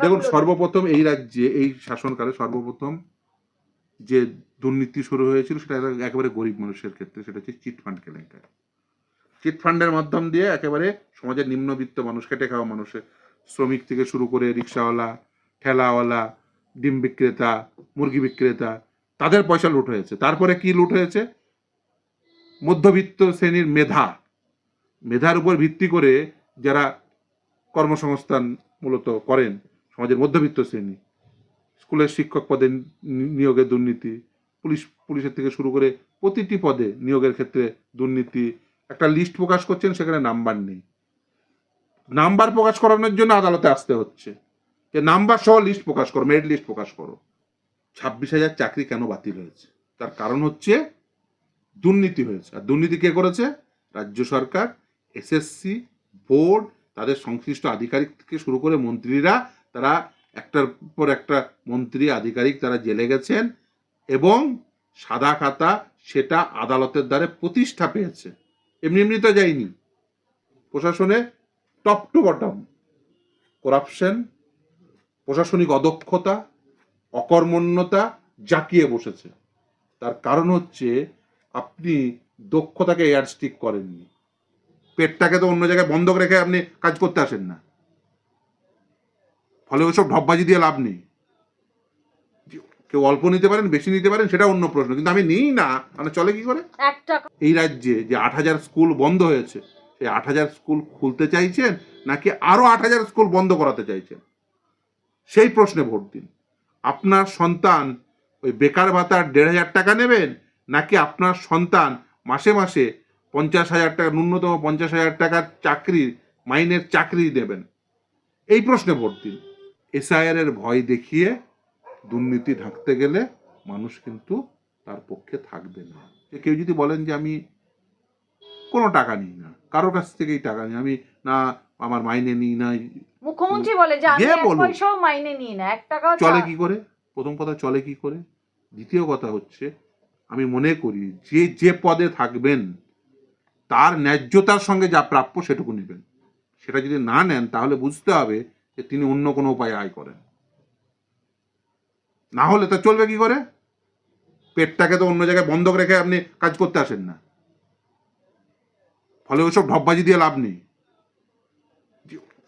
দেখুন, সর্বপ্রথম এই রাজ্যে এই শাসনকালে সর্বপ্রথম যে দুর্নীতি শুরু হয়েছিল সেটা একেবারে গরিব মানুষের ক্ষেত্রে, সেটা হচ্ছে চিটফান্ড কেলেঙ্কারি। চিটফান্ডের মাধ্যম দিয়ে একেবারে সমাজের নিম্নবিত্ত মানুষ, খেটে খাওয়া মানুষের, শ্রমিক থেকে শুরু করে রিক্সাওয়ালা, ঠেলাওয়ালা, ডিম বিক্রেতা, মুরগি বিক্রেতা, তাদের পয়সা লুট হয়েছে। তারপরে কি লুট হয়েছে? মধ্যবিত্ত শ্রেণীর মেধার উপর ভিত্তি করে যারা কর্মসংস্থান মূলত করেন, সমাজের মধ্যবিত্ত শ্রেণী, স্কুলের শিক্ষক পদে নিয়োগের দুর্নীতি, পুলিশের থেকে শুরু করে প্রতিটি পদে নিয়োগের ক্ষেত্রে দুর্নীতি। একটা লিস্ট প্রকাশ করছেন, সেখানে নাম্বার নেই। নাম্বার প্রকাশ করানোর জন্য আদালতে আসতে হচ্ছে যে নাম্বার সহ লিস্ট প্রকাশ করো, মেরিট লিস্ট প্রকাশ করো। 26,000 চাকরি কেন বাতিল হয়েছে? তার কারণ হচ্ছে দুর্নীতি হয়েছে। আর দুর্নীতি কে করেছে? রাজ্য সরকার, এসএসসি বোর্ড, তাদের সংশ্লিষ্ট আধিকারিক থেকে শুরু করে মন্ত্রীরা, তারা একটার পর একটা মন্ত্রী আধিকারিক তারা জেলে গেছেন এবং সাদা খাতা সেটা আদালতের দ্বারে প্রতিষ্ঠা পেয়েছে। এমনি এমনি তো যায়নি। প্রশাসনে টপ টু বটম করাপশন, প্রশাসনিক অদক্ষতা, অকর্মণ্যতা জাঁকিয়ে বসেছে। তার কারণ হচ্ছে আপনি দক্ষতাকে এয়ারস্টিক করেননি। পেটটাকে তো অন্য জায়গায় বন্ধক রেখে আপনি কাজ করতে আসেন না। ফলে ওইসব ঢপবাজি দিয়ে লাভ নেই। কেউ অল্প নিতে পারেন, বেশি নিতে পারেন, সেটা অন্য প্রশ্ন, কিন্তু আমি নিই না মানে চলে কি করে? এই রাজ্যে যে 8,000 স্কুল বন্ধ হয়েছে, সেই 8,000 স্কুল খুলতে চাইছেন নাকি আরো 8,000 স্কুল বন্ধ করাতে চাইছেন? সেই প্রশ্নে ভোট দিন। আপনার সন্তান ওই বেকার ভাতার 1,500 টাকা নেবেন, নাকি আপনার সন্তান মাসে মাসে 50,000 টাকা, ন্যূনতম 50,000 টাকার চাকরি, মাইনের চাকরি দেবেন? এই প্রশ্নে ভোট দিন। এসআইআর এর ভয় দেখিয়ে দুর্নীতি ঢাকতে গেলে মানুষ কিন্তু তার পক্ষে থাকবে না। কেউ যদি বলেন যে আমি কোনো টাকা নিই না, কারোর কাছ থেকেই টাকা নিই, আমি না আমার মাইনে নিই না, মুখ্যমন্ত্রী বলে যে আমি 1 পয়সাও মাইনে নিই না, 1 টাকাও। চলে কি করে? প্রথম কথা, চলে কি করে? দ্বিতীয় কথা হচ্ছে, আমি মনে করি যে যে পদে থাকবেন তার ন্যায্যতার সঙ্গে যা প্রাপ্য সেটুকু নেবেন। সেটা যদি না নেন তাহলে বুঝতে হবে যে তিনি অন্য কোনো উপায়ে আয় করেন। না হলে তা চলবে কি করে? পেটটাকে তো অন্য জায়গায় বন্ধক রেখে আপনি কাজ করতে আসেন না। ফলে ওইসব ঢপবাজি দিয়ে লাভ নেই।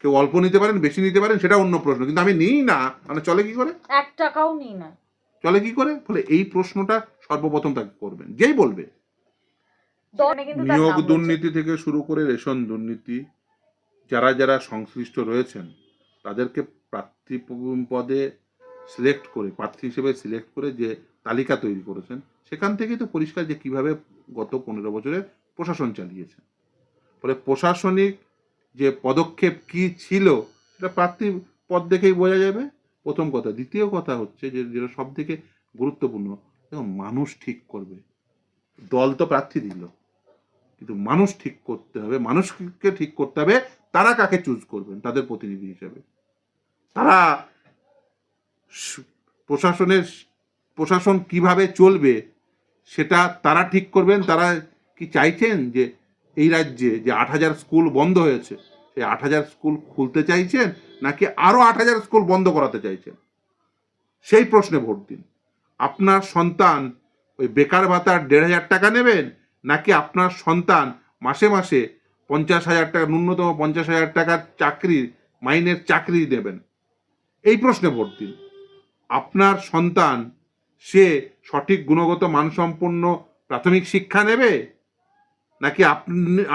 কেউ অল্প নিতে পারেন, বেশি নিতে পারেন, সেটা অন্য প্রশ্ন, কিন্তু আমি নিই না মানে চলে কি করে? 1 টাকাও নিই না, চলে কি করে? ফলে এই প্রশ্নটা সর্বপ্রথম তাকে করবেন, যেই বলবে। নিয়োগ দুর্নীতি থেকে শুরু করে রেশন দুর্নীতি, যারা যারা সংশ্লিষ্ট রয়েছেন তাদেরকে প্রার্থী পদে সিলেক্ট করে, প্রার্থী হিসেবে সিলেক্ট করে যে তালিকা তৈরি করেছেন, সেখান থেকেই তো পরিষ্কার যে কিভাবে গত 15 বছরে প্রশাসন চালিয়েছে। ফলে প্রশাসনিক যে পদক্ষেপ কি ছিল সেটা প্রার্থী পদ দেখেই বোঝা যাবে, প্রথম কথা। দ্বিতীয় কথা হচ্ছে যে যেটা সব থেকে গুরুত্বপূর্ণ, দেখুন, মানুষ ঠিক করবে। দল তো প্রার্থী দিল, কিন্তু মানুষ ঠিক করতে হবে, মানুষকে ঠিক করতে হবে তারা কাকে চুজ করবেন তাদের প্রতিনিধি হিসেবে। তারা প্রশাসন কিভাবে চলবে সেটা তারা ঠিক করবেন। তারা কি চাইছেন যে এই রাজ্যে যে 8,000 স্কুল বন্ধ হয়েছে, সেই 8,000 স্কুল খুলতে চাইছেন নাকি আরো 8,000 স্কুল বন্ধ করাতে চাইছেন? সেই প্রশ্নে ভোট দিন। আপনার সন্তান ওই বেকার ভাতার 1,500 টাকা নেবেন, নাকি আপনার সন্তান মাসে মাসে 50,000 টাকা, ন্যূনতম 50,000 টাকার চাকরি, মাইনের চাকরি দেবেন? এই প্রশ্নে ভোট দিন। আপনার সন্তান সে সঠিক গুণগত মানসম্পন্ন প্রাথমিক শিক্ষা নেবে, নাকি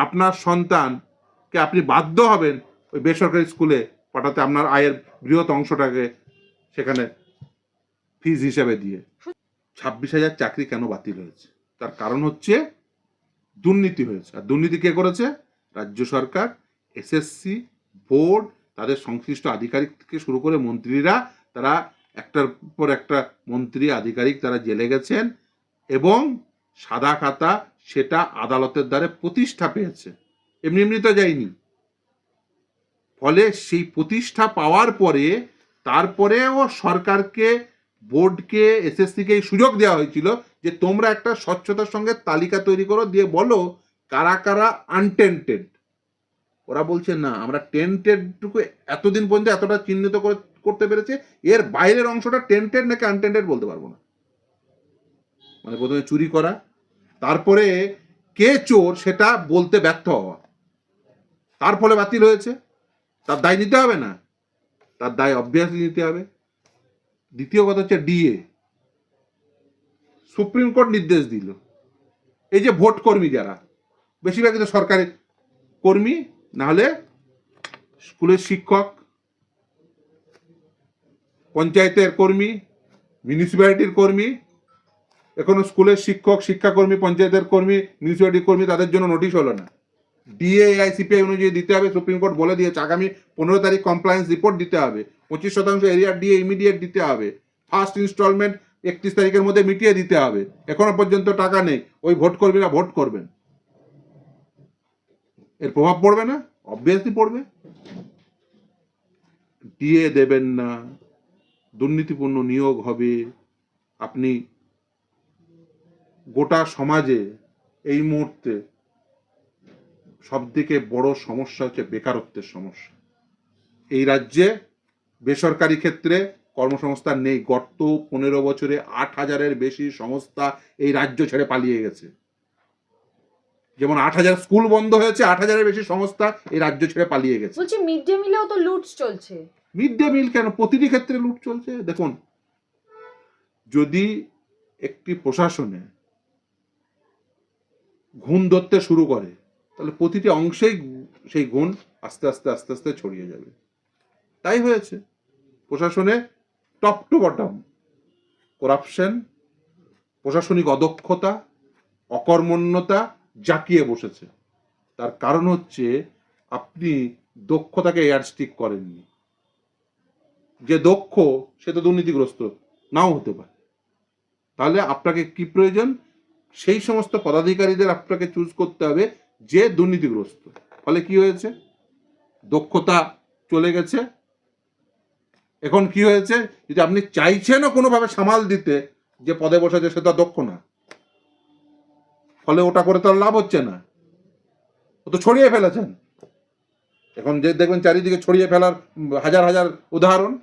আপনার সন্তানকে আপনি বাধ্য হবেন ওই বেসরকারি স্কুলে পাঠাতে, আপনার আয়ের বৃহৎ অংশটাকে সেখানে ফিজ হিসেবে দিয়ে? 26,000 চাকরি কেন বাতিল হয়েছে? তার কারণ হচ্ছে দুর্নীতি হয়েছে। আর দুর্নীতি কে করেছে? রাজ্য সরকার, এসএসসি বোর্ড, তাদের সংশ্লিষ্ট আধিকারিক থেকে শুরু করে মন্ত্রীরা, তারা একটার পর একটা মন্ত্রী আধিকারিক তারা জেলে গেছেন এবং সাদা খাতা সেটা আদালতের দ্বারে প্রতিষ্ঠা পেয়েছে। এমনি এমনি তো যায়নি। ফলে সেই প্রতিষ্ঠা পাওয়ার পরে তারপরেও সরকারকে, বোর্ডকে, এসএসসিকে এই সুযোগ দেওয়া হয়েছিল যে তোমরা একটা স্বচ্ছতার সঙ্গে তালিকা তৈরি করো, দিয়ে বলো কারা কারা আনটেন্টেড। ওরা বলছে না, আমরা টেন্টেডটুকু এতদিন পর্যন্ত এতটা চিহ্নিত করতে পেরেছে, এর বাইরের অংশটা টেন্টেড নাকি আনটেন্টেড বলতে পারবো না। মানে প্রথমে চুরি করা, তারপরে কে চোর সেটা বলতে ব্যর্থ হওয়া, তার ফলে বাতিল হয়েছে, তার দায় নিতে হবে না? তার দায় অবভিয়াসলি নিতে হবে। দ্বিতীয় কথা হচ্ছে ডিএ, সুপ্রিম কোর্ট নির্দেশ দিল, এই যে ভোট কর্মী যারা, বেশিরভাগই তো সরকারি কর্মী, নাহলে স্কুলের শিক্ষক, পঞ্চায়েতের কর্মী, মিউনিসিপ্যালিটির কর্মী, এখনো স্কুলের শিক্ষক, শিক্ষাকর্মী, পঞ্চায়েতের কর্মী, মিউনিসিপ্যালিটির কর্মী, তাদের জন্য নোটিশ হলো না। ডিএ আইসিপিআই অনুযায়ী দিতে হবে, সুপ্রিম কোর্ট বলে দিয়েছে আগামী 15 তারিখ কমপ্লায়েন্স রিপোর্ট দিতে হবে, 25% এরিয়া ডিএ ইমিডিয়েট দিতে হবে, ফার্স্ট ইনস্টলমেন্ট 31 তারিখের মধ্যে মিটিয়ে দিতে হবে। এখনো পর্যন্ত টাকা নেই, ওই ভোট কর্মীরা ভোট করবেন, এর প্রভাব পড়বে না? অবভিয়াসলি পড়বে। ডিএ দেবেন না, দুর্নীতিপূর্ণ নিয়োগ হবে। আপনি গোটা সমাজে এই মুহূর্তে সবথেকে বড় সমস্যা হচ্ছে বেকারত্বের সমস্যা। এই রাজ্যে বেসরকারি ক্ষেত্রে কর্মসংস্থান নেই। গত 15 বছরে 8,000-এর বেশি সংস্থা এই রাজ্য ছেড়ে পালিয়ে গেছে। যেমন 8,000 স্কুল বন্ধ হয়েছে, 8,000-এর বেশি সংস্থা এই রাজ্য ছেড়ে পালিয়ে গেছে। বলছি মিড ডে মিলেও তো লুট চলছে। মিড ডে মিল কেন, প্রতিটি ক্ষেত্রে লুট চলছে। দেখুন, যদি একটি প্রশাসনে ঘুণ ধরতে শুরু করে, তাহলে প্রতিটি অংশেই সেই গুণ আস্তে আস্তে আস্তে আস্তে ছড়িয়ে যাবে। তাই হয়েছে প্রশাসনে, টপ টু বটম করাপশন, প্রশাসনিক অদক্ষতা, অকর্মণ্যতা জাঁকিয়ে বসেছে। তার কারণ হচ্ছে আপনি দক্ষতাকে এয়ারস্টিক করেননি। যে দক্ষ সে তো দুর্নীতিগ্রস্ত নাও হতে পারে। তাহলে আপনাকে কি প্রয়োজন? সেই সমস্ত পদাধিকারীদের আপনাকে চুজ করতে হবে যে দুর্নীতিগ্রস্ত। ফলে কি হয়েছে? দক্ষতা চলে গেছে। এখন কি হয়েছে? যদি আপনি চাইছেনও কোনোভাবে সামাল দিতে, যে পদে বসেছে সে তো দক্ষ না, ফলে ওটা করে তার লাভ হচ্ছে না, ও তো ছড়িয়ে ফেলেছেন। এখন যে দেখবেন চারিদিকে ছড়িয়ে ফেলার হাজার হাজার উদাহরণ।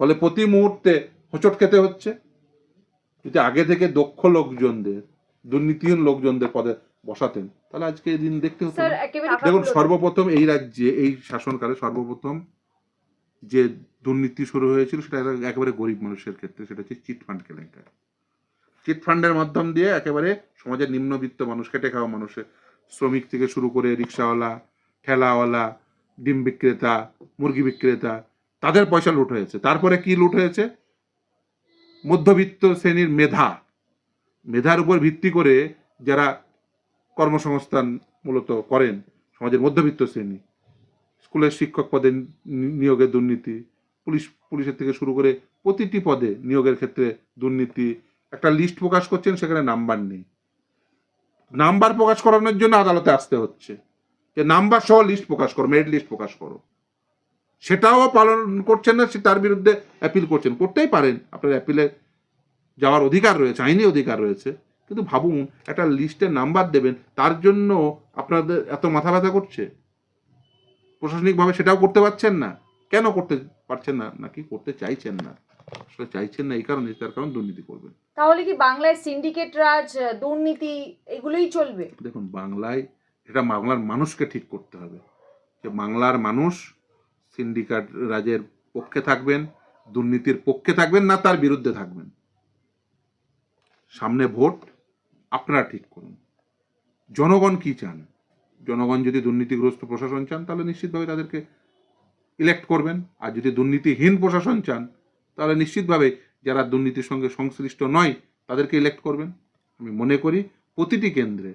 ফলে প্রতি মুহূর্তে হোঁচট খেতে হচ্ছে। যদি আগে থেকে দক্ষ লোকজনদের, দুর্নীতিহীন লোকজনদের পদে বসাতেন, তাহলে আজকে এই দিন দেখতে হতো। দেখুন, সর্বপ্রথম এই রাজ্যে এই শাসনকালে সর্বপ্রথম যে দুর্নীতি শুরু হয়েছিল সেটা একেবারে গরিব মানুষের ক্ষেত্রে, সেটা হচ্ছে চিটফান্ড কেলেঙ্কারি। চিটফান্ডের মাধ্যম দিয়ে একেবারে সমাজের নিম্নবিত্ত মানুষ, খেটে খাওয়া মানুষের, শ্রমিক থেকে শুরু করে রিক্সাওয়ালা, ঠেলাওয়ালা, ডিম বিক্রেতা, মুরগি বিক্রেতা, তাদের পয়সা লুট হয়েছে। তারপরে কি লুট হয়েছে? মধ্যবিত্ত শ্রেণীর মেধার উপর ভিত্তি করে যারা কর্মসংস্থান মূলত করেন, সমাজের মধ্যবিত্ত শ্রেণী, স্কুলের শিক্ষক পদে নিয়োগের দুর্নীতি, পুলিশের থেকে শুরু করে প্রতিটি পদে নিয়োগের ক্ষেত্রে দুর্নীতি। একটা লিস্ট প্রকাশ করছেন, সেখানে নাম্বার নেই। নাম্বার প্রকাশ করানোর জন্য আদালতে আসতে হচ্ছে, যে নাম্বার সহ লিস্ট প্রকাশ করো, মেরিট লিস্ট প্রকাশ করো। সেটাও পালন করছেন না, তার বিরুদ্ধে অ্যাপিল করছেন। করতেই পারেন, আপনার অ্যাপিলে যাওয়ার অধিকার রয়েছে, আইনি অধিকার রয়েছে। কিন্তু ভাবুন, একটা লিস্টের নাম্বার দেবেন, তার জন্য আপনাদের এত মাথা ব্যথা করছে। প্রশাসনিকভাবে সেটাও করতে পারছেন না। কেন করতে পারছেন না? নাকি করতে চাইছেন না? আসলে চাইছেন না এই কারণে, তার কারণ দুর্নীতি করবেন। তাহলে কি বাংলায় সিন্ডিকেট রাজ, দুর্নীতি এগুলোই চলবে? দেখুন, বাংলায় এটা বাংলার মানুষকে ঠিক করতে হবে, যে বাংলার মানুষ সিন্ডিকেট রাজের পক্ষে থাকবেন, দুর্নীতির পক্ষে থাকবেন না তার বিরুদ্ধে থাকবেন। সামনে ভোট, আপনারা ঠিক করুন জনগণ কি চান। জনগণ যদি দুর্নীতিগ্রস্ত প্রশাসন চান, তাহলে নিশ্চিতভাবে তাদেরকে ইলেক্ট করবেন। আর যদি দুর্নীতিহীন প্রশাসন চান, তাহলে নিশ্চিতভাবে যারা দুর্নীতির সঙ্গে সংশ্লিষ্ট নয় তাদেরকে ইলেক্ট করবেন। আমি মনে করি প্রতিটি কেন্দ্রে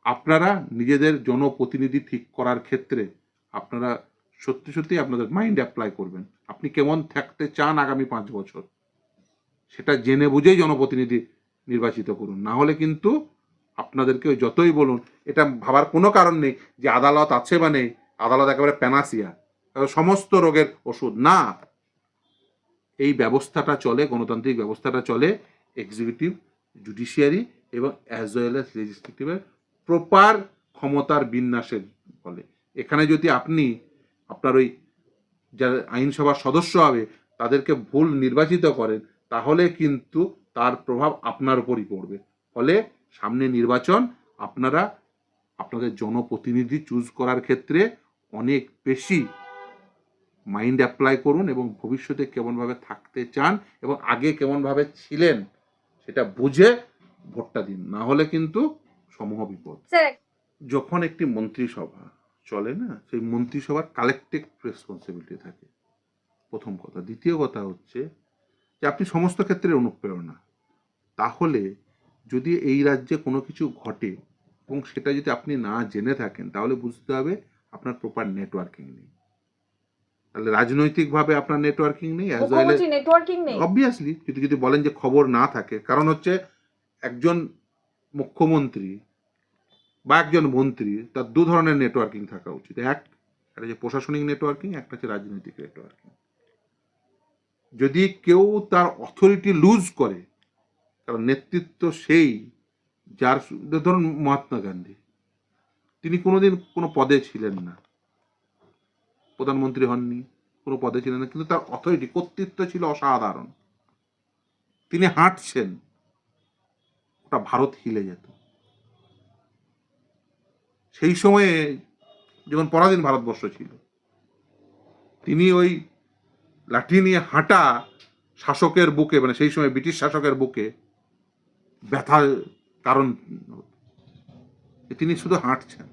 আপনারা নিজেদের জনপ্রতিনিধি ঠিক করার ক্ষেত্রে আপনারা সত্যি সত্যি আপনাদের মাইন্ড অ্যাপ্লাই করবেন। আপনি কেমন থাকতে চান আগামী 5 বছর, সেটা জেনে বুঝেই জনপ্রতিনিধি নির্বাচিত করুন। না হলে কিন্তু আপনাদেরকে যতই বলুন, এটা ভাবার কোনো কারণ নেই যে আদালত আছে বা নেই, আদালত একেবারে প্যানাসিয়া, সমস্ত রোগের ওষুধ না। এই ব্যবস্থাটা চলে, গণতান্ত্রিক ব্যবস্থাটা চলে এক্সিকিউটিভ, জুডিশিয়ারি এবং অ্যাজ ওয়েল অ্যাজ লেজিসলেটিভের প্রপার ক্ষমতার বিন্যাসের ফলে। এখানে যদি আপনি আপনার ওই যারা আইনসভার সদস্য হবে তাদেরকে ভুল নির্বাচিত করেন, তাহলে কিন্তু তার প্রভাব আপনার উপরই পড়বে। ফলে সামনে নির্বাচন, আপনারা আপনাদের জনপ্রতিনিধি চুজ করার ক্ষেত্রে অনেক বেশি মাইন্ড অ্যাপ্লাই করুন এবং ভবিষ্যতে কেমনভাবে থাকতে চান এবং আগে কেমনভাবে ছিলেন সেটা বুঝে ভোটটা দিন, না হলে কিন্তু সমূহ বিপদ। স্যার, যখন একটি মন্ত্রিসভা চলে না, সেই মন্ত্রিসভার কালেকটিভ রেসপন্সিবিলিটি থাকে, প্রথম কথা। দ্বিতীয় কথা হচ্ছে যে আপনি সমস্ত ক্ষেত্রে অনুপ্রেরণা। তাহলে যদি এই রাজ্যে কোনো কিছু ঘটে এবং সেটা যদি আপনি না জেনে থাকেন, তাহলে বুঝতে হবে আপনার প্রপার নেটওয়ার্কিং নেই। তাহলে রাজনৈতিকভাবে আপনার নেটওয়ার্কিং নেই, অ্যাজ ওয়েল মুখ্যমন্ত্রী নেটওয়ার্কিং নেই। অবভিয়াসলি যদি বলেন যে খবর না থাকে, কারণ হচ্ছে একজন মুখ্যমন্ত্রী বা একজন মন্ত্রী তার দু ধরনের নেটওয়ার্কিং থাকা উচিত। একটা হচ্ছে প্রশাসনিক নেটওয়ার্কিং, একটা হচ্ছে রাজনৈতিক নেটওয়ার্কিং। যদি কেউ তার অথরিটি লুজ করে, কারণ নেতৃত্ব সেই যার, ধরুন মহাত্মা গান্ধী, তিনি কোনোদিন কোনো পদে ছিলেন না, প্রধানমন্ত্রী হননি, কোনো পদে ছিলেন না, কিন্তু তার অথরিটি, কর্তৃত্ব ছিল অসাধারণ। তিনি হাঁটছেন, ওটা ভারত হিলে যেত। সেই সময়ে যখন পরাধীন ভারতবর্ষ ছিল, তিনি ওই লাঠি নিয়ে হাঁটা শাসকের বুকে, মানে সেই সময় ব্রিটিশ শাসকের বুকে ব্যথার কারণ, তিনি শুধু হাঁটছেন,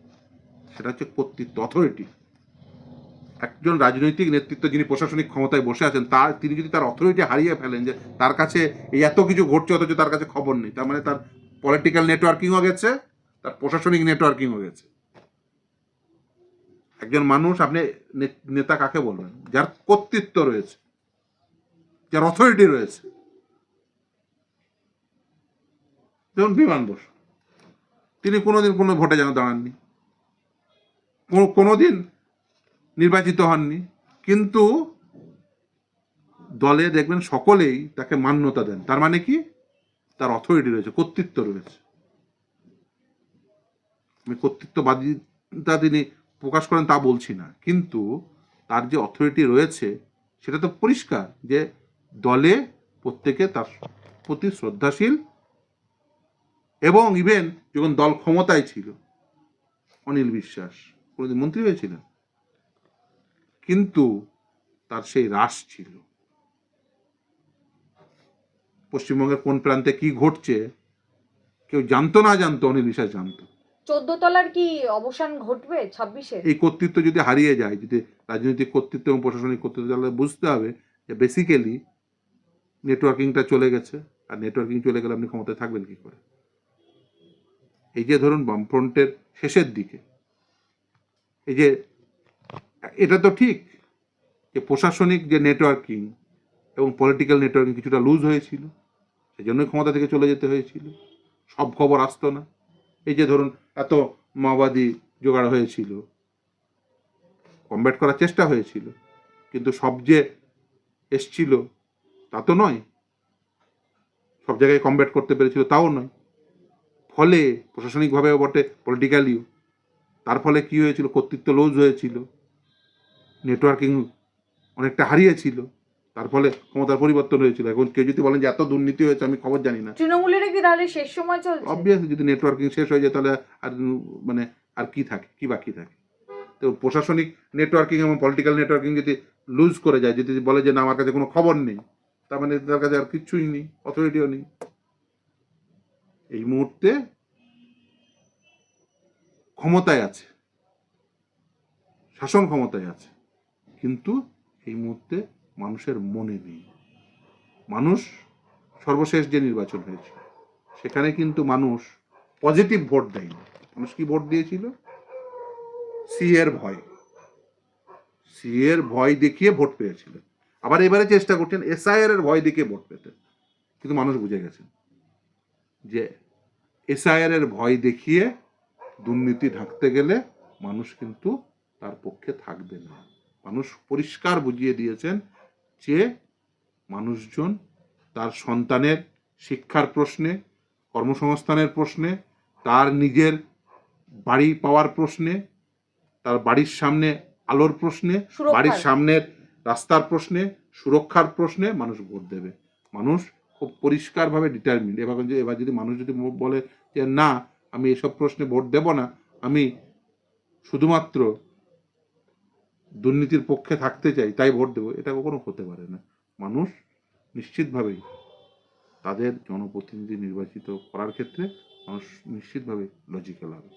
সেটা হচ্ছে কর্তৃত্ব, অথরিটি। একজন রাজনৈতিক নেতৃত্ব যিনি প্রশাসনিক ক্ষমতায় বসে আছেন, তিনি যদি তার অথরিটি হারিয়ে ফেলেন, যে তার কাছে এই এত কিছু ঘটছে অথচ তার কাছে খবর নেই, তার মানে তার পলিটিক্যাল নেটওয়ার্কিংও গেছে, তার প্রশাসনিক নেটওয়ার্কিংও গেছে। একজন মানুষ, আপনি নেতা কাকে বলবেন? যার কর্তৃত্ব রয়েছে, যার অথরিটি রয়েছে। যেমন বিমান বসু, তিনি কোনোদিন কোনো ভোটে যেন দাঁড়াননি, কোনোদিন নির্বাচিত হননি, কিন্তু দলে দেখবেন সকলেই তাকে মান্যতা দেন। তার মানে কি? তার অথরিটি রয়েছে, কর্তৃত্ব রয়েছে। আমি কর্তৃত্ববাদিতা তিনি প্রকাশ করেন তা বলছি না, কিন্তু তার যে অথরিটি রয়েছে সেটা তো পরিষ্কার, যে দলে প্রত্যেকে তার প্রতি শ্রদ্ধাশীল। এবং ইভেন যখন দল ক্ষমতায় ছিল, অনিল বিশ্বাস কোনোদিন মন্ত্রী হয়েছিলেন, কিন্তু তার সেই রাশ ছিল। পশ্চিমবঙ্গের কোন প্রান্তে কি ঘটছে কেউ জানতো না জানতো, অনিল বিশ্বাস জানতো। 14 তলার কি অবসান ঘটবে 26-এ? এই কর্তৃত্ব যদি হারিয়ে যায়, যদি রাজনৈতিক কর্তৃত্ব এবং প্রশাসনিক কর্তৃত্ব, তাহলে বুঝতে হবে যে বেসিক্যালি নেটওয়ার্কিংটা চলে গেছে। আর নেটওয়ার্কিং চলে গেলে আপনি ক্ষমতায় থাকবেন কি করে? এই যে ধরুন বামফ্রন্টের শেষের দিকে, এই যে এটা তো ঠিক যে প্রশাসনিক যে নেটওয়ার্কিং এবং পলিটিক্যাল নেটওয়ার্কিং কিছুটা লুজ হয়েছিল, সেই জন্যই ক্ষমতা থেকে চলে যেতে হয়েছিল। সব খবর আসতো না। এই যে ধরুন এত মাওবাদী জোগাড় হয়েছিল, কমব্যাট করার চেষ্টা হয়েছিল, কিন্তু সব যে এসছিল তা তো নয়, সব জায়গায় কমব্যাট করতে পেরেছিল তাও নয়। ফলে প্রশাসনিকভাবেও বটে, পলিটিক্যালিও। তার ফলে কি হয়েছিল? কর্তৃত্ব লুজ হয়েছিল, নেটওয়ার্কিং অনেকটা হারিয়েছিল, তার ফলে ক্ষমতার পরিবর্তন হয়েছিল। এখন কেউ যদি বলেন যে এত দুর্নীতি হয়েছে, আমি খবর জানি না, তৃণমূলের কি তাহলে শেষ সময় চলছে? অবভিয়াসলি যদি নেটওয়ার্কিং শেষ হয়ে যায়, তাহলে আর মানে আর কি থাকে, কি বাকি থাকে? তো প্রশাসনিক নেটওয়ার্কিং এবং পলিটিক্যাল নেটওয়ার্কিং যদি লুজ করে যায়, যদি বলে যে না আমার কাছে কোনো খবর নেই, তার মানে তার কাছে আর কিচ্ছুই নেই, অথরিটিও নেই। এই মুহূর্তে ক্ষমতায় আছে, শাসন ক্ষমতায় আছে, কিন্তু এই মুহূর্তে মানুষের মনে নেই। মানুষ, সর্বশেষ যে নির্বাচন হয়েছে সেখানে কিন্তু মানুষ পজিটিভ ভোট দেয়নি। মানুষ কি ভোট দিয়েছিল? সিএর ভয়, সিএর ভয় দেখিয়ে ভোট পেয়েছিল। আবার এবারে চেষ্টা করছেন এসআইআর এর ভয় দেখিয়ে ভোট পেতে, কিন্তু মানুষ বুঝে গেছেন যে এসআইআর এর ভয় দেখিয়ে দুর্নীতি ঢাকতে গেলে মানুষ কিন্তু তার পক্ষে থাকবে না। মানুষ পরিষ্কার বুঝিয়ে দিয়েছেন যে মানুষজন তার সন্তানের শিক্ষার প্রশ্নে, কর্মসংস্থানের প্রশ্নে, তার নিজের বাড়ি পাওয়ার প্রশ্নে, তার বাড়ির সামনে আলোর প্রশ্নে, সুরক্ষার। বাড়ির সামনের রাস্তার প্রশ্নে, সুরক্ষার প্রশ্নে মানুষ ভোট দেবে। মানুষ খুব পরিষ্কারভাবে ডিটারমিন্ড। এবার যদি মানুষ যদি বলে যে না আমি এসব প্রশ্নে ভোট দেব না, আমি শুধুমাত্র দুর্নীতির পক্ষে থাকতে চাই তাই ভোট দেবো, এটা কখনো হতে পারে না। মানুষ নিশ্চিতভাবেই তাদের জনপ্রতিনিধি নির্বাচিত করার ক্ষেত্রে মানুষ নিশ্চিতভাবে লজিক্যাল হবে।